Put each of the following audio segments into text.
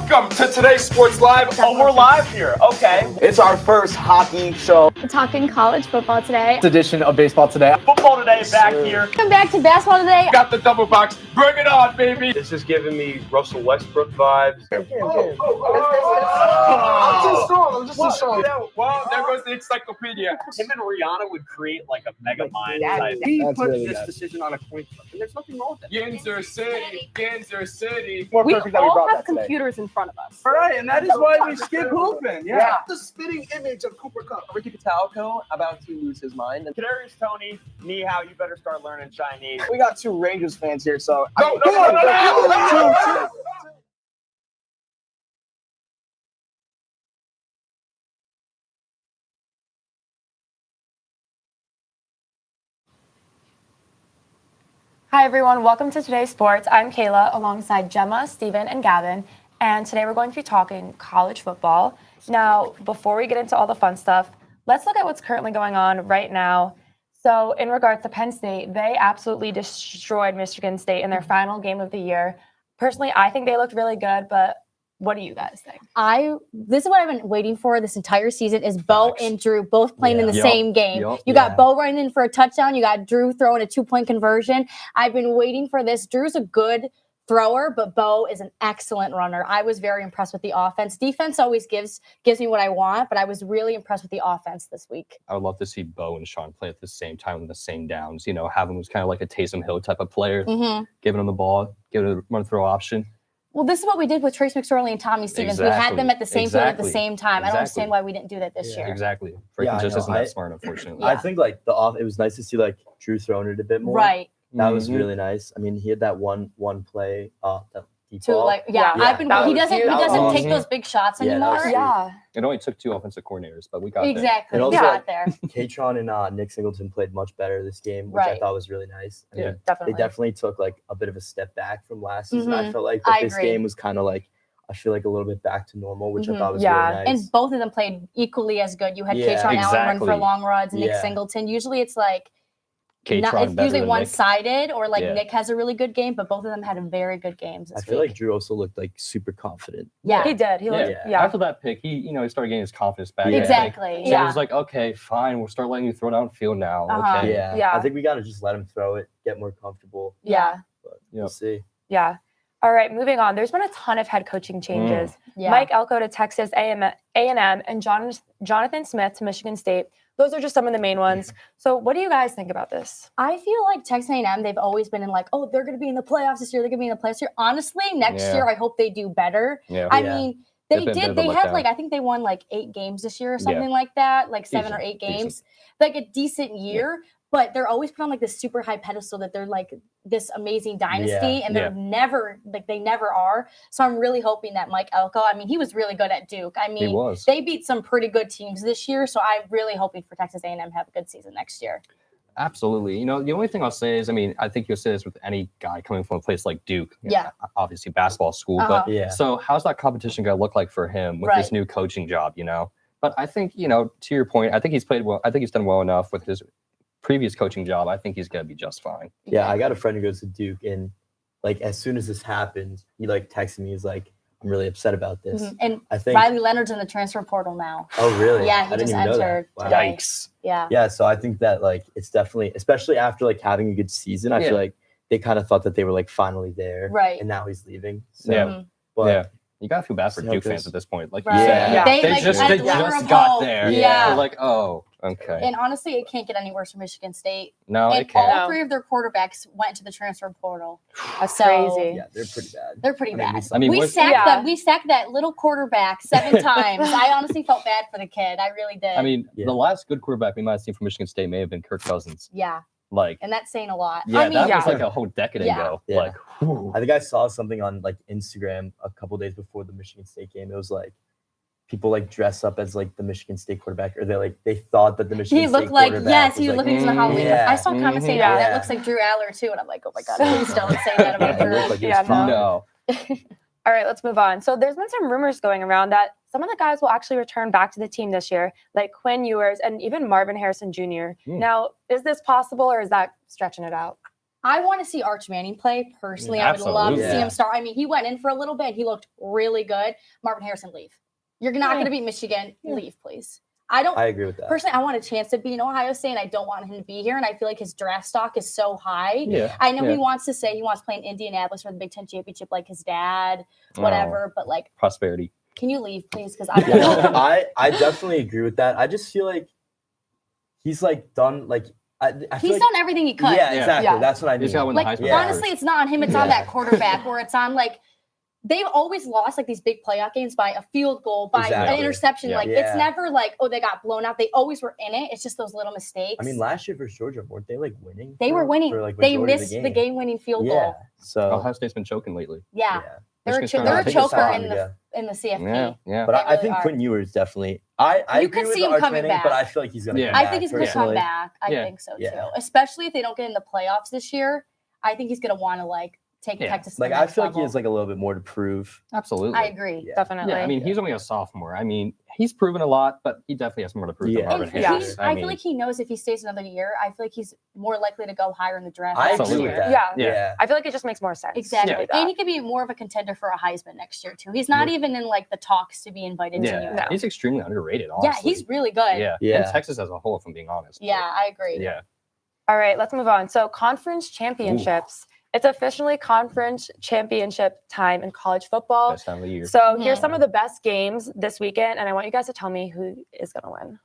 Welcome to today's Sports Live. Oh, we're live here. Okay. It's our first hockey show. We're talking college football today. Edition of Baseball Today. Football today back here. Come back to basketball today. Got the double box. Bring it on, baby. This is giving me Russell Westbrook vibes. I'm just too strong. Well, there goes the encyclopedia. Him and Rihanna would create like a mega mind. He That's put really this good. decision on a coin flip, and there's nothing wrong with it. Ginzer City. Ginzer City. More We perfect that we all brought have that today. computers in front of us. All right, and that is why we skip hooping. Yeah. The spitting image of Cooper Cup. Ricky Patalco about to lose his mind. Kadarius Tony, Ni Hao, you better start learning Chinese. We got two Rangers fans here, so No. Hi everyone, welcome to Today's Sports. I'm Kayla alongside Gemma, Steven, and Gavin, and today we're going to be talking college football. Now, before we get into all the fun stuff, let's look at what's currently going on right now. So in regards to Penn State, they absolutely destroyed Michigan State in their final game of the year. Personally, I think they looked really good, but what do you guys think? This is what I've been waiting for this entire season is Bo and Drew both playing in the same game. You got Bo running in for a touchdown. You got Drew throwing a 2-point conversion. I've been waiting for this. Drew's a good thrower, but Bo is an excellent runner. I was very impressed with the offense. Defense always gives me what I want, but I was really impressed with the offense this week. I would love to see Bo and Sean play at the same time with the same downs. You know, have him was kind of like a Taysom Hill type of player, giving him the ball, giving it a run throw option. Well, this is what we did with Trace McSorley and Tommy Stevens. We had them at the same field at the same time. I don't understand why we didn't do that this year. Exactly. Freaking just isn't that smart, unfortunately. I think like it was nice to see like Drew throwing it a bit more. Right. That was really nice. I mean, he had that one play. That deep ball. He doesn't take those big shots anymore. It only took two offensive coordinators, but we got exactly. And also, we got there. Katron and Nick Singleton played much better this game, which I thought was really nice. I mean, definitely. They definitely took like a bit of a step back from last season. I felt like that this game was kind of like, I feel like a little bit back to normal, which I thought was really nice. And both of them played equally as good. You had Katron Allen run for long runs, Nick Singleton. Usually it's like, it's usually one-sided or like Nick has a really good game, but both of them had very good games this I feel week. like Drew also looked like super confident. Yeah, he did. He looked, After that pick, he started getting his confidence back. Exactly. So he was like, okay, fine, we'll start letting you throw downfield now. Okay. Yeah. I think we got to just let him throw it, get more comfortable. Yeah. But we'll see. Yeah. All right, moving on. There's been a ton of head coaching changes. Mike Elko to Texas A&M and Jonathan Smith to Michigan State. Those are just some of the main ones. So what do you guys think about this? I feel like Texas A&M, they've always been in like, oh, they're going to be in the playoffs this year. They're going to be in the playoffs this year. Honestly, next year, I hope they do better. I mean, they did. They had like, I think they won like 8 games this year or something like that, like 7 or 8 games. Like a decent year. But they're always put on like this super high pedestal that they're like this amazing dynasty, and they're never they never are. So I'm really hoping that Mike Elko. I mean, he was really good at Duke. I mean, they beat some pretty good teams this year. So I'm really hoping for Texas A&M to have a good season next year. Absolutely. You know, the only thing I'll say is, I mean, I think you'll say this with any guy coming from a place like Duke. Obviously, basketball school. But so how's that competition going to look like for him with this new coaching job? You know, but I think to your point, I think he's played well. I think he's done well enough with his previous coaching job. I think he's going to be just fine. Yeah, I got a friend who goes to Duke, and like as soon as this happened, he like texted me. He's like, "I'm really upset about this." And I think Riley Leonard's in the transfer portal now. Oh, really? Yeah, he just entered today. Yikes. Yeah. Yeah, so I think that like it's definitely, especially after like having a good season, I feel like they kind of thought that they were like finally there, right? And now he's leaving. So, you gotta feel bad for Duke fans at this point. Like you said, they just got there. Yeah. They're like, oh, okay. And honestly, it can't get any worse for Michigan State. No, and it can't. All 3 of their quarterbacks went to the transfer portal. That's crazy. Yeah, they're pretty bad. They're pretty bad. I mean, we sacked them. We sacked that little quarterback 7 times. I honestly felt bad for the kid. I really did. I mean, the last good quarterback we might have seen from Michigan State may have been Kirk Cousins. Yeah. Like, and that's saying a lot. Yeah, I mean, that was like a whole decade ago. Yeah. Like, I think I saw something on like Instagram a couple days before the Michigan State game. It was like people like dress up as like the Michigan State quarterback, or they thought that the Michigan State looked like quarterback he was looking into the Halloween. I saw comments saying that looks like Drew Aller too, and I'm like, oh my god, please don't say that about Drew. No. All right, let's move on. So there's been some rumors going around that some of the guys will actually return back to the team this year, like Quinn Ewers and even Marvin Harrison Jr. Now, is this possible, or is that stretching it out? I want to see Arch Manning play. Personally, I would love to see him start. I mean, he went in for a little bit. He looked really good. Marvin Harrison, leave. You're not going to beat Michigan. Leave, please. I agree with that. Personally, I want a chance to be in Ohio State, and I don't want him to be here. And I feel like his draft stock is so high. Yeah. I know he wants to say he wants to play in Indianapolis for the Big Ten championship, like his dad, whatever. But like prosperity. Can you leave, please? Because I definitely agree with that. I just feel like he's like done like. He's done everything he could. Yeah, exactly. Yeah. That's what I mean. Honestly, it's not on him. It's on that quarterback where it's on like they've always lost like these big playoff games by a field goal, by an interception. Like it's never like, oh, they got blown out. They always were in it. It's just those little mistakes. I mean, last year versus Georgia, weren't they like winning? They were winning. They missed the game-winning field goal. So Ohio State's been choking lately. Yeah. They're a choker in the CFP. Yeah. But I think Quinn Ewers definitely. I agree with the Arch Manning, but I feel like he's going to come back. I think he's going to come back. I think so too. Especially if they don't get in the playoffs this year. I think he's going to want to like take Texas. Like I feel like he has like a little bit more to prove. Absolutely. I agree. Definitely. Yeah, I mean, he's only a sophomore. I mean, he's proven a lot, but he definitely has more to prove than Marvin Harris. I feel like he knows if he stays another year, I feel like he's more likely to go higher in the draft. I agree with that. Yeah. I feel like it just makes more sense. Exactly. And he could be more of a contender for a Heisman next year too. He's not even in like the talks to be invited to you. He's extremely underrated, honestly. Yeah, he's really good. Yeah. And Texas as a whole, if I'm being honest. Yeah, I agree. Yeah. All right, let's move on. So conference championships. It's officially conference championship time in college football. Best time of the year. So here's some of the best games this weekend, and I want you guys to tell me who is going to win.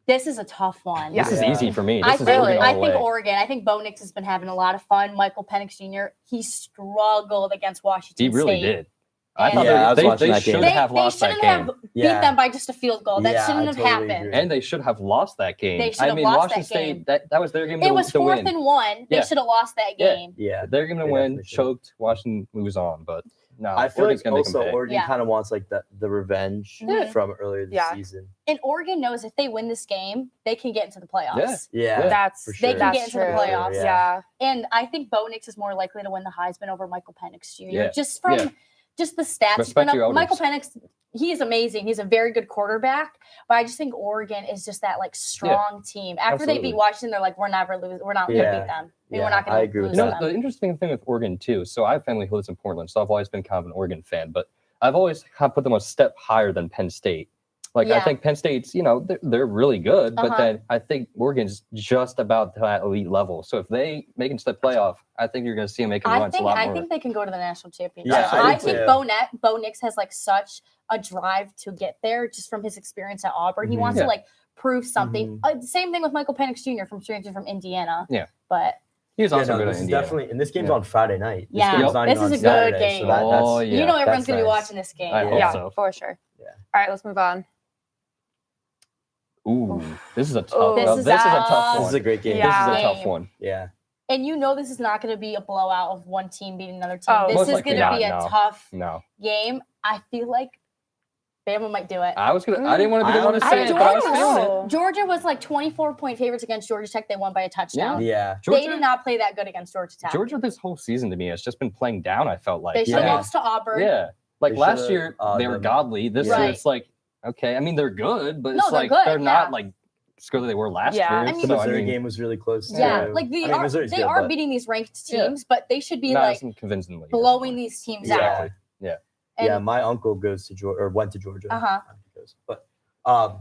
This is a tough one. This is easy for me. I think Oregon. I think Bo Nix has been having a lot of fun. Michael Penix Jr. He struggled against Washington He really State. did. I thought they should have lost that game. They shouldn't have beat them by just a field goal. That shouldn't have happened. Agree. And they should have lost that game. They should have lost Washington that game. State, that was their game It was to win. 4th and 1. They should have lost that game. Yeah. They're going to win, choked, Washington moves on. But no, I feel Oregon's like also Oregon kind of wants like the revenge from earlier this season. And Oregon knows if they win this game, they can get into the playoffs. Yeah. That's for sure. They can get into the playoffs. Yeah. And I think Bo Nix is more likely to win the Heisman over Michael Penix Jr. Just from just the stats. Michael Penix, he is amazing. He's a very good quarterback, but I just think Oregon is just that like strong team. After they beat Washington, they're like, we're not going to beat them. I mean, we're not going to lose them. The interesting thing with Oregon too. So I have family who lives in Portland, so I've always been kind of an Oregon fan, but I've always kind of put them a step higher than Penn State. Like I think Penn State's, they're really good, but then I think Oregon's just about that elite level. So if they make it to the playoff, I think you're going to see them making runs a lot more. I think they can go to the national championship. Yeah, I think Bo Nix has like such a drive to get there just from his experience at Auburn. He wants to like prove something. Same thing with Michael Penix Jr. from Indiana. Yeah, but he was also good at Indiana. Definitely, and this game's on Friday night. This is a good game. So you know everyone's going to be watching this game. I hope so. For sure. Yeah. All right, let's move on. Ooh, this is a tough one. This is a tough one. This is a great game. This is a tough one. Yeah. And this is not going to be a blowout of one team beating another team. This is going to be a tough game. I feel like Bama might do it. I didn't want to be the one to say it, but I was feeling it. Georgia was like 24-point favorites against Georgia Tech. They won by a touchdown. Yeah. They did not play that good against Georgia Tech. Georgia this whole season to me has just been playing down, I felt like. They should have lost to Auburn. Yeah. Like last year, they were godly. This year, it's like, okay, I mean, they're good, but it's like they're not like score that they were last year. I mean, the Missouri game was really close. Yeah, like they are beating these ranked teams, but they should be like convincingly blowing these teams out. Yeah, yeah. My uncle goes to Georgia or went to Georgia. But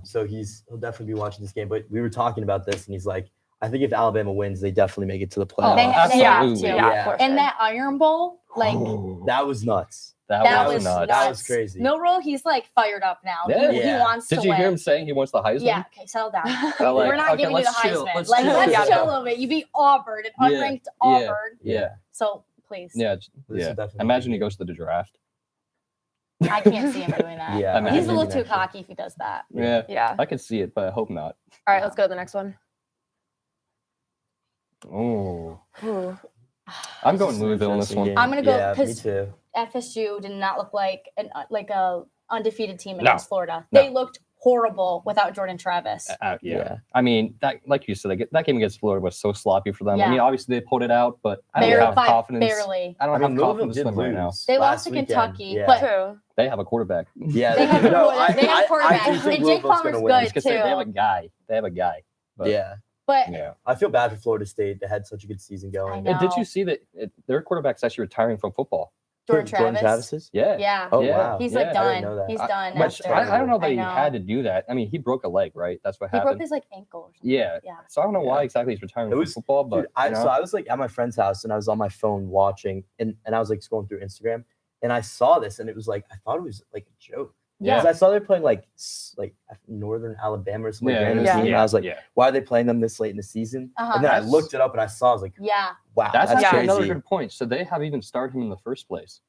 so he'll definitely be watching this game. But we were talking about this, and he's like, I think if Alabama wins, they definitely make it to the playoffs. They have to. Yeah. And that Iron Bowl, like that was nuts. That was nuts. That was crazy. Milroe, he's like fired up now. Yeah. He wants to win. Did you hear him saying he wants the Heisman? Yeah. Okay, settle down. We're not giving you the Heisman. Let's chill a little bit. You beat Auburn, an unranked Auburn. Yeah. So please. Yeah. Imagine he goes to the draft. I can't see him doing that. Yeah. He's a little too cocky if he does that. Yeah. I could see it, but I hope not. All right, let's go to the next one. Oh. I'm going Louisville in this one. I'm gonna go because FSU did not look like a undefeated team against Florida. No. They looked horrible without Jordan Travis. I mean, that like you said, that game against Florida was so sloppy for them. Yeah. I mean, obviously they pulled it out, but I don't have confidence. Barely. I don't have confidence in them right now. They lost to Kentucky, but they have a quarterback. Yeah, they have a quarterback. And Jake Palmer's good too. They have a guy. But, But I feel bad for Florida State. They had such a good season going. I know. Did you see that their quarterback's actually retiring from football? Jordan Travis's? Yeah. Yeah. Oh, Yeah. wow. He's I like didn't done. know that. He's done. Much after. better. I don't know that I he know. had to do that. I mean, he broke a leg, right? That's what He happened. broke his like ankle or something. Yeah. Yeah. So I don't know why exactly he's retiring from football, but Dude, so I was like at my friend's house and I was on my phone watching and I was like scrolling through Instagram and I saw this and it was like I thought it was like a joke. Yeah. Because I saw they're playing like Northern Alabama or some random team. And I was like, why are they playing them this late in the season? And then I looked it up and I saw, I was like, wow, that's crazy. another good point. So they have even started him in the first place.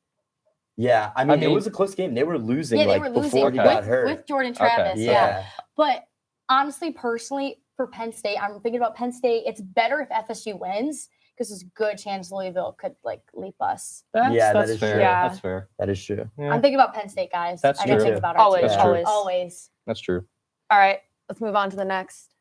Yeah, I mean, it was a close game. They were losing before he got hurt. With Jordan Travis. Okay. Yeah. But honestly, personally, for Penn State, I'm thinking about Penn State. It's better if FSU wins because there's a good chance Louisville could like leap us. That's fair. True. Yeah. That's fair. That is true. I'm thinking about Penn State, guys. That's I gotta true. think about our Always, team. always. That's true. All right, let's move on to the next.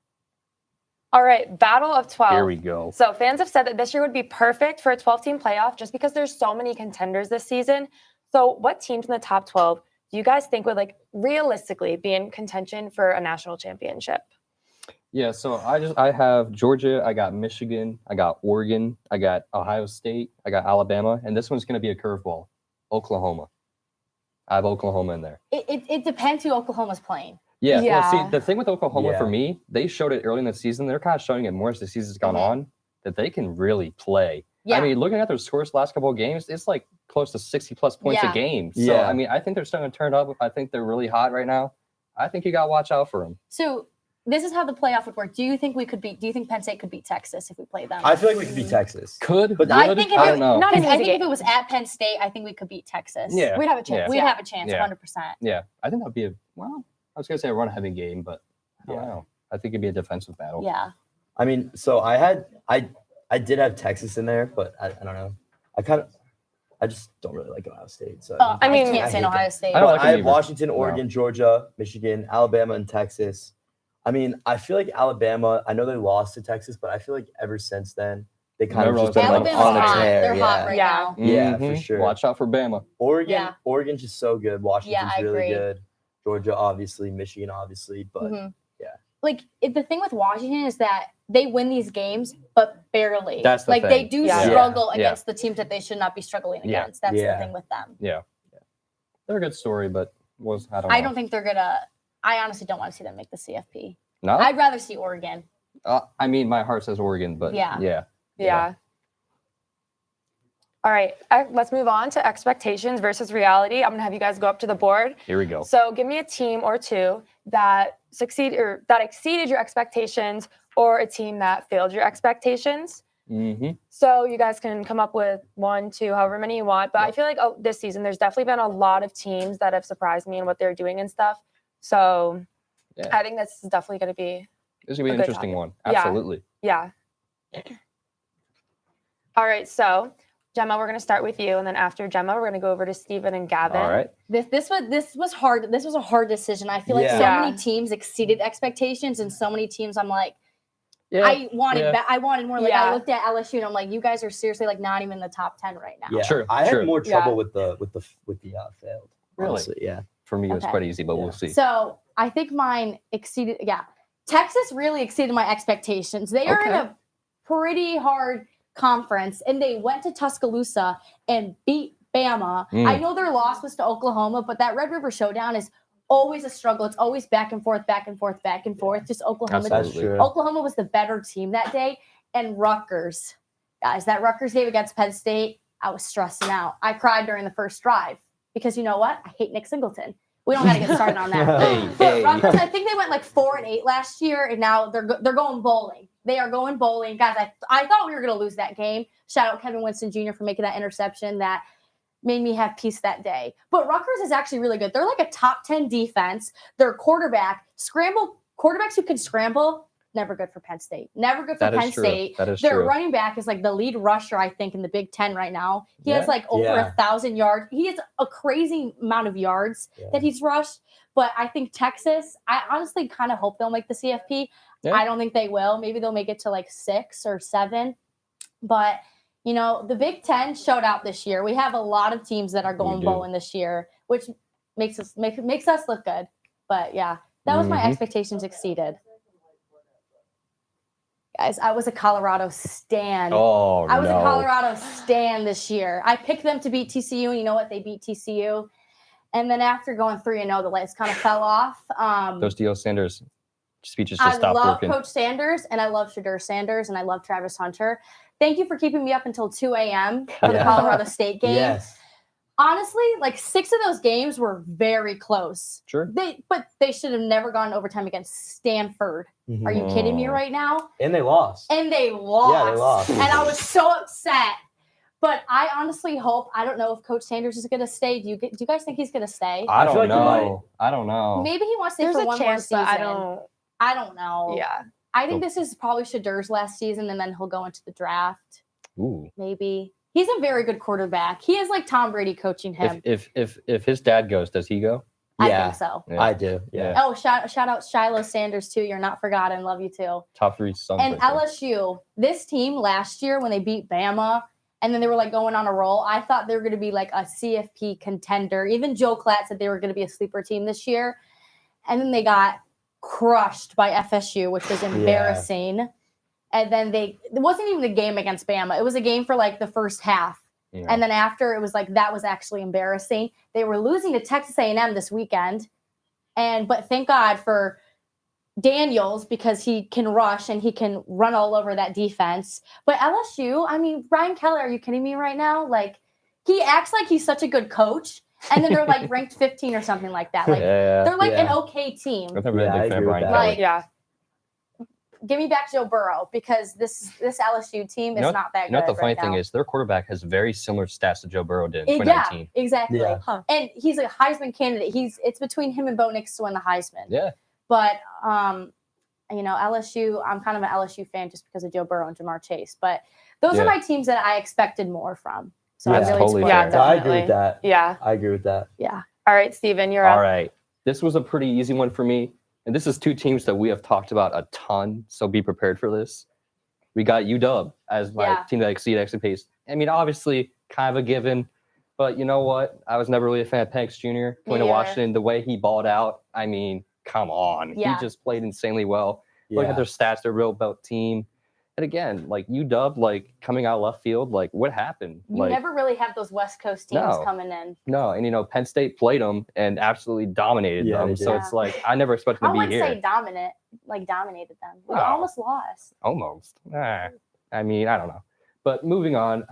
All right, Battle of 12. Here we go. So fans have said that this year would be perfect for a 12-team playoff just because there's so many contenders this season. So what teams in the top 12 do you guys think would like realistically be in contention for a national championship? Yeah, so I have Georgia, I got Michigan, I got Oregon, I got Ohio State, I got Alabama, and this one's going to be a curveball, Oklahoma. I have Oklahoma in there. It depends who Oklahoma's playing. Yeah. Yeah. Well, see, the thing with Oklahoma for me, they showed it early in the season. They're kind of showing it more as the season's gone on that they can really play. Yeah. I mean, looking at their scores the last couple of games, it's like close to 60-plus points a game. So, I mean, I think they're starting to turn up. I think they're really hot right now. I think you got to watch out for them. So this is how the playoff would work. Do you think Penn State could beat Texas if we played them? I feel like we could beat Texas. But I think I don't know. I think if it was at Penn State, I think we could beat Texas. Yeah. We'd have a chance. We'd have a chance, Yeah. 100%. Yeah, I think that'd be I was going to say a run-heavy game, but I don't know. I think it'd be a defensive battle. Yeah. I mean, so I did have Texas in there, but I don't know. I just don't really like Ohio State. So I can't say Ohio State. I don't like I have either. Washington, Oregon, Georgia, Michigan, Alabama, and Texas. I mean, I feel like Alabama, I know they lost to Texas, but I feel like ever since then, they kind of just been like Alabama's on a hot. tear. They're hot right now. Yeah, for sure. Watch out for Bama. Oregon's just so good. Washington's I really agree. good. Georgia, obviously. Michigan, obviously. But Like the thing with Washington is that they win these games, but barely. That's the like thing. they do struggle Yeah. against the teams that they should not be struggling Yeah. against. That's the thing with them. Yeah. They're a good story, but I don't know. I don't think they're gonna. I honestly don't want to see them make the CFP. No? I'd rather see Oregon. I mean, my heart says Oregon, but Yeah. All right, let's move on to expectations versus reality. I'm gonna have you guys go up to the board. Here we go. So give me a team or two that exceeded your expectations, or a team that failed your expectations. Mm-hmm. So you guys can come up with 1, 2, however many you want. But I feel like this season, there's definitely been a lot of teams that have surprised me in what they're doing and stuff. So I think this is definitely going to be This is going to be an interesting one. Yeah. Absolutely. Yeah. All right. So Gemma, we're going to start with you. And then after Gemma, we're going to go over to Steven and Gavin. All right. This was hard. This was a hard decision. I feel like so many teams exceeded expectations, and so many teams I'm like, I wanted more. Like I looked at LSU and I'm like, you guys are seriously like not even in the top 10 right now. Yeah, True. I had more trouble with the failed. Really? Honestly, yeah. For me, it was quite easy, but we'll see. So I think mine exceeded. Yeah, Texas really exceeded my expectations. They are in a pretty hard conference, and they went to Tuscaloosa and beat Bama. I know their loss was to Oklahoma, but that Red River Showdown is always a struggle. It's always back and forth, back and forth, back and forth. Just Oklahoma. That's true. Oklahoma was the better team that day. And Rutgers, guys, that Rutgers game against Penn State, I was stressing out. I cried during the first drive because you know what? I hate Nick Singleton. We don't got to get started on that. But Rutgers, I think they went like 4-8 last year, and now they're going bowling. They are going bowling, guys. I thought we were going to lose that game. Shout out Kevin Winston Jr. for making that interception that made me have peace that day. But Rutgers is actually really good. They're like a top 10 defense. Their quarterbacks who can scramble, never good for Penn State. Never good for Penn State. That is Their true. running back is like the lead rusher, I think, in the Big Ten right now. He has like over 1,000 yards. He has a crazy amount of yards that he's rushed. But I think Texas, I honestly kind of hope they'll make the CFP. Yeah. I don't think they will. Maybe they'll make it to like 6 or 7. But you know, the Big Ten showed out this year. We have a lot of teams that are going bowling this year, which makes us look good. But yeah, that was my expectations exceeded. Guys, I was a Colorado stan. Oh, I was a Colorado stan this year. I picked them to beat TCU, and you know what? They beat TCU. And then after going 3-0, the lights kind of fell off. Those Deion Sanders speeches just stopped working. I love Coach Sanders, and I love Shadur Sanders, and I love Travis Hunter. Thank you for keeping me up until 2 a.m. for the Colorado State game. Yes. Honestly, like 6 of those games were very close. Sure. But they should have never gone overtime against Stanford. Mm-hmm. Are you kidding me right now? And they lost. Yeah, they lost. And I was so upset. But I honestly hope, I don't know if Coach Sanders is going to stay. Do you guys think he's going to stay? I don't know. I don't know. Maybe he wants to stay for one more season. I don't know. Yeah. I think this is probably Shadur's last season, and then he'll go into the draft. Ooh. Maybe. He's a very good quarterback. He is like Tom Brady coaching him. If his dad goes, does he go? I think so. Yeah. I do. Yeah. Oh, shout out Shiloh Sanders too. You're not forgotten. Love you too. Top 3 sons. And LSU, this team last year when they beat Bama, and then they were like going on a roll, I thought they were going to be like a CFP contender. Even Joe Klatt said they were going to be a sleeper team this year. And then they got crushed by FSU, which was embarrassing. Yeah. And then it wasn't even a game against Bama. It was a game for like the first half. Yeah. And then after, it was like, that was actually embarrassing. They were losing to Texas A&M this weekend. But thank God for Daniels, because he can rush and he can run all over that defense. But LSU, I mean, Brian Kelly, are you kidding me right now? Like, he acts like he's such a good coach. And then they're like ranked 15 or something like that. Like they're like an okay team. I'm really big fan of Brian Kelly. Like, give me back Joe Burrow, because this LSU team is not that good. You know what the funny thing is? Their quarterback has very similar stats to Joe Burrow did in 2019. Yeah, exactly. Yeah. Huh. And he's a Heisman candidate. It's between him and Bo Nix to win the Heisman. Yeah. But LSU, I'm kind of an LSU fan just because of Joe Burrow and Jamar Chase. But those are my teams that I expected more from. So I'm really totally surprised. I agree with that. Yeah. I agree with that. Yeah. All right, Steven, you're up. All right. This was a pretty easy one for me. And this is 2 teams that we have talked about a ton. So be prepared for this. We got UW as my team that exceeded expectations. I mean, obviously, kind of a given. But you know what? I was never really a fan of Penix Jr. Going to Washington, the way he balled out, I mean, come on. Yeah. He just played insanely well. Look at their stats. They're a real belt team. And again, like UW, like coming out of left field, like what happened? You never really have those West Coast teams coming in. No, and Penn State played them and absolutely dominated them. So it's like I never expected them to be here. I wouldn't say dominated them. We almost lost. Almost. I mean, I don't know. But moving on,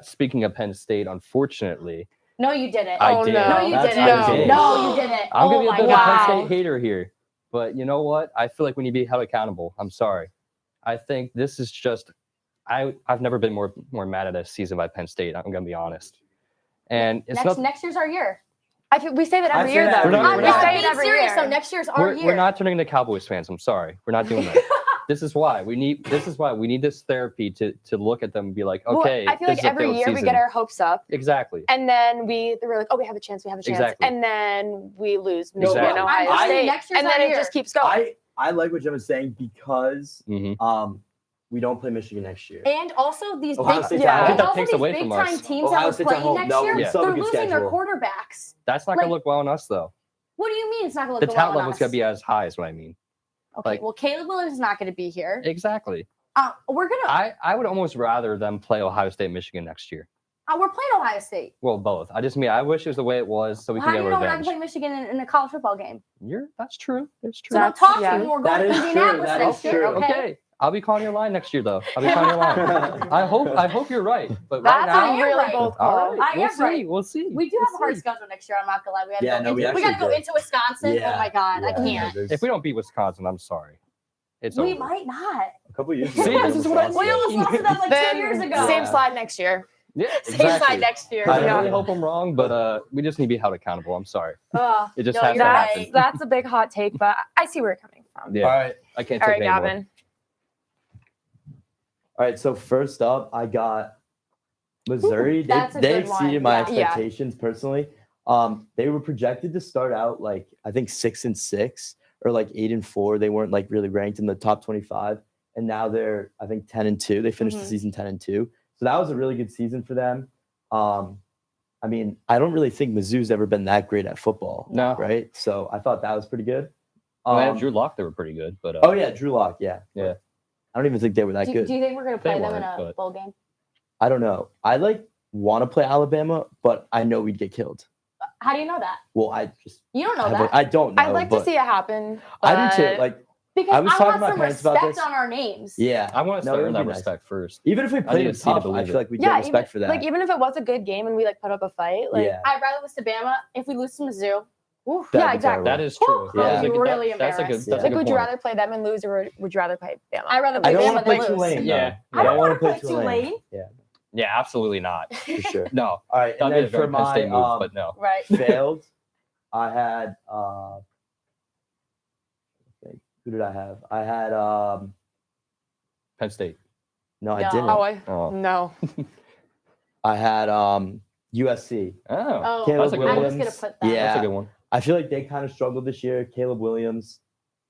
speaking of Penn State, unfortunately. No, you didn't. I did. No, you didn't. No, you didn't. I'm going to be a bit of a Penn State hater here. But you know what? I feel like we need to be held accountable. I'm sorry. I think this is just I've never been more mad at a season by Penn State. I'm gonna be honest. And it's next year's our year. We say that every year, though. We're not being serious. So next year's our year. We're not turning into Cowboys fans. I'm sorry. We're not doing that. This is why we need this therapy to look at them and be like, okay. Well, I feel like every year we get our hopes up. Exactly. And then we're like, oh, we have a chance. Exactly. And then we lose Michigan, Ohio State. And then it just keeps going. I like what Gemma's saying because we don't play Michigan next year. And also these big time teams that we're playing next year, they're losing their quarterbacks. That's not going to look well on us, though. What do you mean it's not going to look well on us? The talent level's going to be as high is what I mean. Okay, well, Caleb Williams is not going to be here. Exactly. We're going to... I would almost rather them play Ohio State, Michigan next year. We're playing Ohio State. Well, both. I wish it was the way it was so we can get revenge. How do you know we're not playing Michigan in a college football game? That's true. It's true. So don't talk to me. We're going to Indianapolis next year. Okay. I'll be calling your line next year, though. I'll be calling your line. I hope you're right. But that's right now, a really bold call. We'll see. We do have a hard schedule next year. I'm not gonna lie. We got to go into Wisconsin. Yeah. Oh my God, I can't. If we don't beat Wisconsin, I'm sorry. We might not. A couple years ago. See, this is what I We almost lost to them like 2 years ago. Same slide next year. Yeah, exactly. Same slide next year. I really hope I'm wrong, but we just need to be held accountable. I'm sorry. It just has to happen. That's a big hot take, but I see where you're coming from. Yeah. All right. I can't take it anymore. Gavin. All right, so first up, I got Missouri. They exceeded my expectations personally. They were projected to start out like I think 6-6 or like 8-4. They weren't like really ranked in the top 25, and now they're I think 10-2. They finished the season 10-2, so that was a really good season for them. I mean, I don't really think Mizzou's ever been that great at football. No, right? So I thought that was pretty good. Drew Lock, they were pretty good, but Drew Lock, yeah. I don't even think they were that Do good. you think we're gonna play them in weren't, a but- bowl game? I don't know. I want to play Alabama, but I know we'd get killed. How do you know that? Well, I just You don't know have that. I don't know. I'd like to but see it happen. I do too. but- Like, Because I was I talking want to my some parents about respect this. on our names. yeah, I want to No, it start would that be nice. respect first. even if we played need them to see to tough, I believe feel it. like we get respect for that. Like even if it was a good game and we like put up a fight, like yeah, I'd rather lose to Bama. If we lose to Mizzou, oof. That'd yeah, be exactly. That is true. Yeah. That is a good- Really that's a good. embarrassed. That's a Like, good would you point. rather play them and lose, or would you rather play Bama? I'd rather I play don't Bama want to play than lose. Tulane. Yeah. I don't want to wanna play Tulane. Yeah, Yeah, absolutely not. for sure. No. All right, That'd and be a then very for Penn my State move, but no. Right. failed, I had who did I have? I had Penn State. no, I No. didn't. Oh. No. I had USC. Oh. Oh, Caleb that's a good I one. was gonna put that. Yeah. That's a good one. I feel like they kind of struggled this year. Caleb Williams,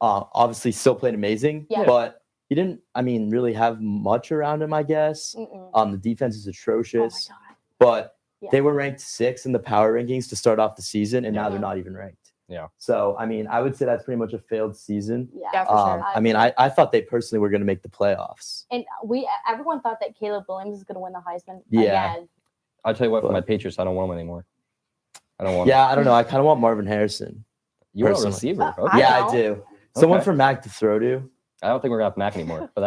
obviously still played amazing, Yeah. but he didn't, really have much around him, I guess. Mm-mm. The defense is Oh my atrocious, god. but Yeah. they were ranked 6th in the power rankings to start off the season, and now Yeah. they're not even ranked. Yeah. So, I would say that's pretty much a failed season. Yeah, for sure. I thought they personally were going to make the playoffs. And everyone thought that Caleb Williams was gonna win the Heisman Yeah. again. I'll tell you what, for But- my Patriots, I don't want them anymore. I don't want them. Yeah, I don't know. I kind of want Marvin Harrison. You want a personally. receiver. I Okay. Yeah, know. I do. Someone Okay. for Mac to throw to. I don't think we're going to have Mac anymore, but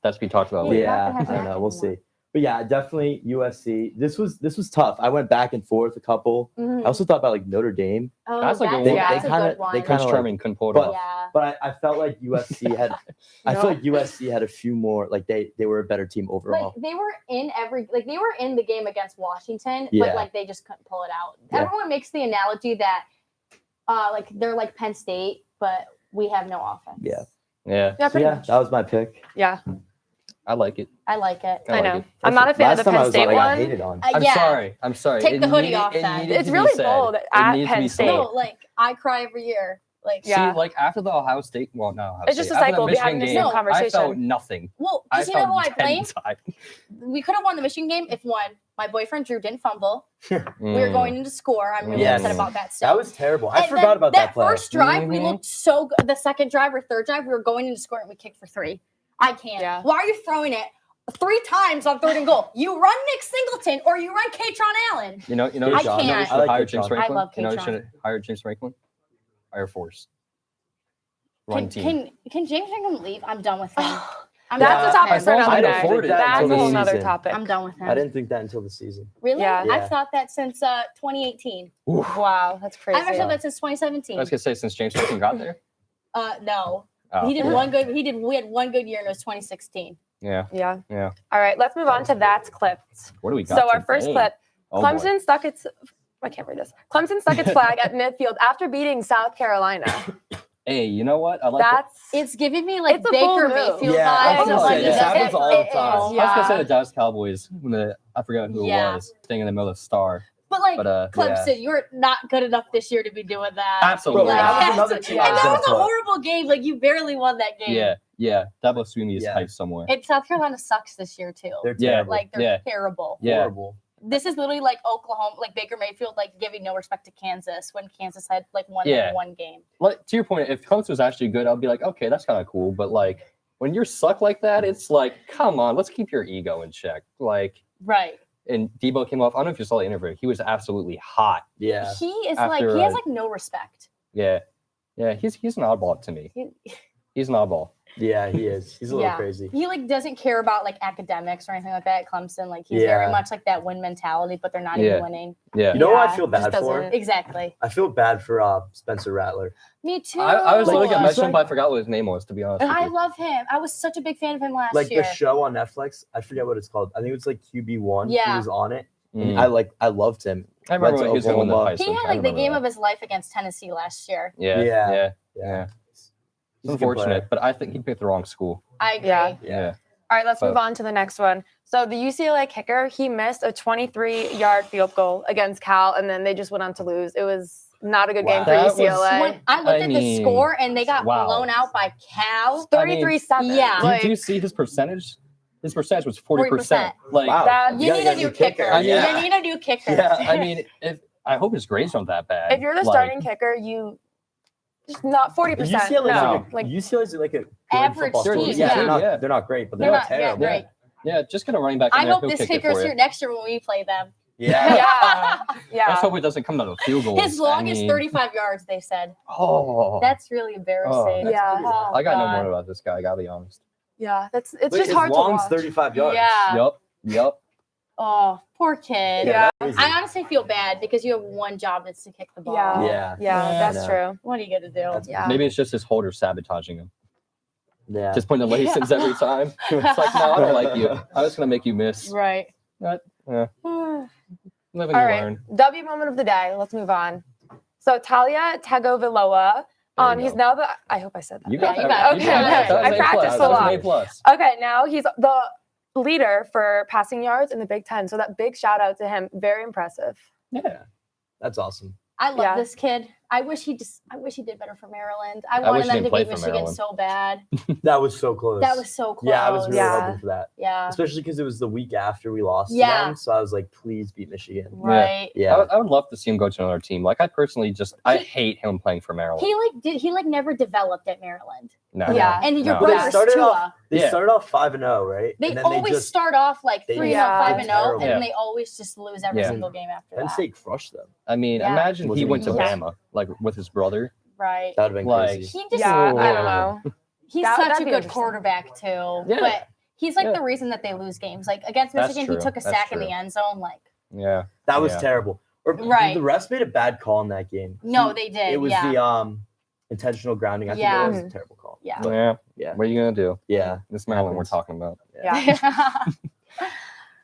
that's be talked about Yeah. later. Yeah, not gonna have I don't Mac know. We'll anymore. see. But yeah, definitely USC. This was tough. I went back and forth a couple. Mhm. I also thought about like Notre Dame, Oh, That's a good one. That's They a kinda- good one. they Prince kinda Charming couldn't pull it but- off. Yeah. but I felt like USC had. I No. feel like USC had a few more. Like they were a better team overall. Like they were in the game against Washington, Yeah. but like they just couldn't pull it out. Yeah. Everyone makes the analogy that like they're like Penn State, but we have no offense. Yeah. Yeah, Yeah, So pretty yeah, much. that was my pick. Yeah, I like it. I like it. I like know. it. I'm not a fan of Last the time I Penn was State on, I got one. hated on. I'm Yeah. sorry. I'm sorry. Take It the hoodie needed- off it then. needed It's to be really said. bold It at needs to Penn be State. said. No, like I cry every year. Like Yeah. See, like after the Ohio State, well, not Ohio It's just State, a after cycle. the We have Michigan the game, same No. I felt conversation. nothing. well, I because you know who I felt blame? inside. We could have won the Michigan game if my boyfriend Drew didn't fumble. We were going into score. I'm really Yes. upset about that still. That was terrible. I And forgot then about that play. first drive. We Mhm. looked so good. The second drive or third drive, we were going into score and we kicked for 3. I can't. Yeah. Why are you throwing it 3 times on 3rd and goal? You run Nick Singleton or you run Katron Allen. You know, I you know, we can't. should I like hire Katron. James I Franklin. love You know, we Katron. should hire James Franklin. Air Force. Run team. Can James Franklin leave? I'm done with him. I'm That's done a with topic him. for another I'd day. afford it That's a until the whole nother season. topic. I'm done with him. I didn't think that until the season. Really? Yeah. Yeah. I've thought that since 2018. Wow, that's crazy. I've actually thought that since 2017. I was gonna say since James Franklin got there. No. Oh, He did yeah. one good. We had one good year and it was 2016. Yeah. Yeah. Yeah. All right, let's move on to That's Clipped. What do we got? So our first today? clip, Oh, boy. Clemson stuck its I can't read this. Clemson stuck its flag at midfield after beating South Carolina. Hey, you know what? I like. That's It's giving me like It's a full Baker move. Mayfield Yeah, vibes. I was of, gonna like, say, this it- happens all the it is, time. I was gonna say Yeah. the Dallas Cowboys. I forgot who Yeah. it was. Staying in the middle of the star. But like But Clemson, you're not good enough this year to be doing that. Absolutely. Bro, Like, that was that's- another team I and was that gonna was a put. horrible game. Like you barely won that game. Yeah. Dabo Sweeney is Yeah. hyped somewhere. And South Carolina sucks this year too. They're Yeah. terrible. Like they're Yeah. terrible. Yeah. Horrible. This is literally like Oklahoma, like Baker Mayfield, like giving no respect to Kansas when Kansas had like won Yeah. one game. Like to your point, if Clemson was actually good, I'd be like, okay, that's kind of cool. But like when you're suck like that, it's like, come on, let's keep your ego in check. Like, Right. and Debo came off. I don't know if you saw the interview. He was absolutely hot. Yeah. He is After, like he has like no respect. Yeah. He's an oddball to me. He- He's an oddball. Yeah, he is. He's a little Yeah. crazy. He like doesn't care about like academics or anything like that at Clemson. Like he's very Yeah. much like that win mentality, but they're not Yeah. even winning. Yeah. You know what I Yeah, feel just bad for? doesn't- Exactly. I feel bad for Spencer Rattler. Me too. I was looking at Like, mention, like- but I forgot what his name was, to be honest. With I you. love him. I was such a big fan of him last Like year. the show on Netflix. I forget what it's called. I think it was like QB1. Yeah. He was on it. Mm. And I loved him. I remember went to when he was going to win the Oklahoma. Heisman. He had I like the remember game that. of his life against Tennessee last year. Yeah. Yeah. Yeah. He's It's a good player. unfortunate, but I think he picked the wrong school. I agree. Yeah. Yeah. All right, let's But- move on to the next one. So the UCLA kicker, he missed a 23-yard field goal against Cal, and then they just went on to lose. It was not a good game for That was- UCLA. When I looked I at the mean, score and they got wow. blown out by Cal. 33-7. Yeah. Like, Do you see his percentage? His percentage was 40%. Like, Wow. that- You gotta need get a new kicker. I mean- You need a new kicker. Yeah. I mean, I hope his grades aren't that bad. if you're the Like, starting kicker, you Just not 40%. No, like UCLA's like a good average football team. team. Yeah, they're not great, but they're they're not terrible. great. Yeah, just get a running back. I in there, hope he'll this kick it kicker's for you. here next year when we play them. Yeah. Let's hope it doesn't come down to field goals. His longest 35 yards, they said. Oh, That's really embarrassing. Yeah. I got no more about this guy. I gotta be honest. Yeah, it's just hard to watch. 35 yards. Yeah. Yep. Oh, poor kid. Yeah. I honestly feel bad because you have one job that's to kick the ball. Yeah, that's true. What are you gonna do? Yeah. Maybe it's just his holder sabotaging him. Yeah. Just putting the lacings every time. It's like, no, I don't like you. I'm just gonna make you miss. Right. Live and All you right. learn. W moment of the day. Let's move on. So Talia Tagovailoa. He's now the. I hope I said that. You got Yeah, that. you got it. Okay. I practiced a lot. That was Okay, now he's the leader for passing yards in the Big Ten. So that big shout out to him. Very impressive. Yeah. That's awesome. I love this kid. I wish he did better for Maryland. I wanted them to beat Michigan so bad. That was so close. That was so close. Yeah, I was really hoping for that. Yeah. Especially because it was the week after we lost to them. So I was like, please beat Michigan. Right. Yeah. I would love to see him go to another team. Like I personally I hate him playing for Maryland. He never developed at Maryland. No. Yeah. And your But brother's Tua. They started off 5-0, right? They and then always start off like 3-0, 5-0, terrible. and then they always just lose every single game after Penn that. State crushed them. I mean, imagine he went to Bama, like with his brother. Right. That would have been crazy. He just, I don't know. He's such a good quarterback too. Yeah. But he's like the reason that they lose games. Like against Michigan, he took a sack in the end zone. Like that was terrible. Or the refs made a bad call in that game. No, they did. It was the intentional grounding. I think that was a terrible call. Yeah. Yeah. What are you gonna do? Yeah. This Maryland we're talking about. Yeah.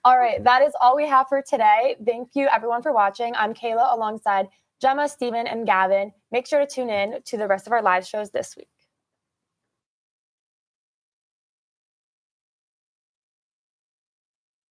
All right. That is all we have for today. Thank you everyone for watching. I'm Kayla alongside Gemma, Steven, and Gavin. Make sure to tune in to the rest of our live shows this week.